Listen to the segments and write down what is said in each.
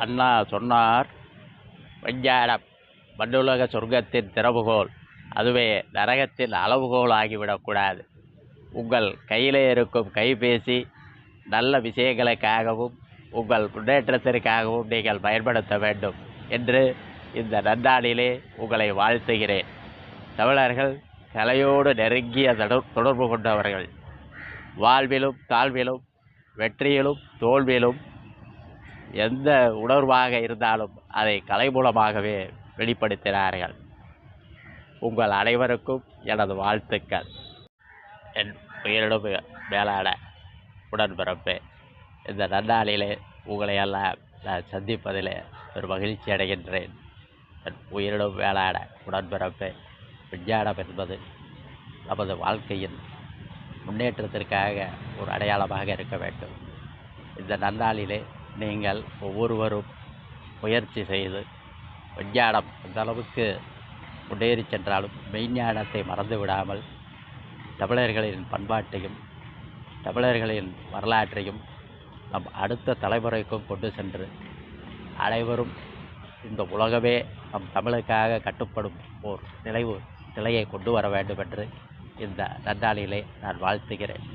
அண்ணா சொன்னார், விஞ்ஞானம் மண்ணுலக சொர்க்கத்தின் திறவுகோல், அதுவே நரகத்தின் அளவுகோல் ஆகிவிடக்கூடாது. உங்கள் கையிலே இருக்கும் கைபேசி நல்ல விஷயங்களுக்காகவும் உங்கள் முன்னேற்றத்திற்காகவும் நீங்கள் பயன்படுத்த வேண்டும் என்று இந்த நன்னாளிலே உங்களை வாழ்த்துகிறேன். தமிழர்கள் கலையோடு நெருங்கிய தொடர்பு கொண்டவர்கள். வாழ்விலும் தாழ்விலும் வெற்றியிலும் தோல்வியிலும் எந்த உணர்வாக இருந்தாலும் அதை கலை மூலமாகவே வெளிப்படுத்தினார்கள். உங்கள் அனைவருக்கும் எனது வாழ்த்துக்கள். என் உயிரிடும் மேலான உடன்பிறப்பே, இந்த நன்னாளிலே உங்களை எல்லாம் நான் சந்திப்பதிலே ஒரு மகிழ்ச்சி அடைகின்றேன். என் உயிரிடும் மேலான உடன்பிறப்பே, விஞ்ஞானம் என்பது நமது வாழ்க்கையின் முன்னேற்றத்திற்காக ஒரு அடையாளமாக இருக்க வேண்டும். இந்த நன்னாளிலே நீங்கள் ஒவ்வொருவரும் முயற்சி செய்து விஞ்ஞானம் அந்த அளவுக்கு முன்னேறி சென்றாலும் மெய்ஞானத்தை மறந்து விடாமல் தமிழர்களின் பண்பாட்டையும் தமிழர்களின் வரலாற்றையும் நம் அடுத்த தலைமுறைக்கும் கொண்டு சென்று அனைவரும் இந்த உலகமே நம் தமிழுக்காக கட்டுப்படும் ஓர் நிலையை கொண்டு வர வேண்டும் என்று இந்த நன்னாளிலே நான் வாழ்த்துகிறேன்.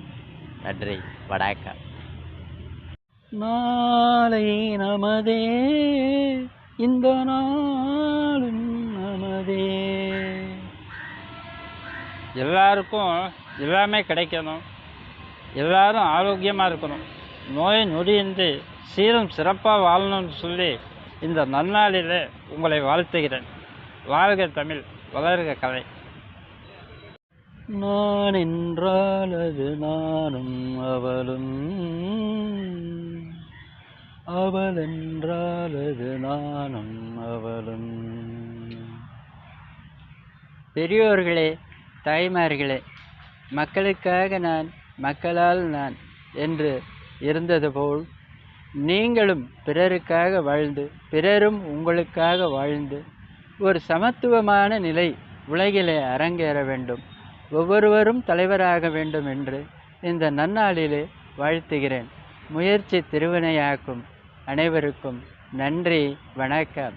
நன்றி, வணக்கம். நாளை நமதே, இந்த நாளும் நமதே. எல்லாருக்கும் எல்லாமே கிடைக்கணும், எல்லாரும் ஆரோக்கியமாக இருக்கணும், நோய் நொடியின்றி சீரும் சிறப்பாக வாழணும்னு சொல்லி இந்த நன்னாளில் உங்களை வாழ்த்துகிறேன். வாழ்க தமிழ், வளர்க கலை. நான் என்றால் அது நானும் அவளும், அவள் என்றால் அது நானும் அவளும். பெரியோர்களே, தாய்மார்களே, மக்களுக்காக நான், மக்களால் நான் என்று இருந்தது போல் நீங்களும் பிறருக்காக வாழ்ந்து பிறரும் உங்களுக்காக வாழ்ந்து ஒரு சமத்துவமான நிலை உலகிலே அரங்கேற வேண்டும், ஒவ்வொருவரும் தலைவராக வேண்டும் என்று இந்த நன்னாளிலே வாழ்த்துகிறேன். முயற்சி திருவினையாக்கும். அனைவருக்கும் நன்றி, வணக்கம்.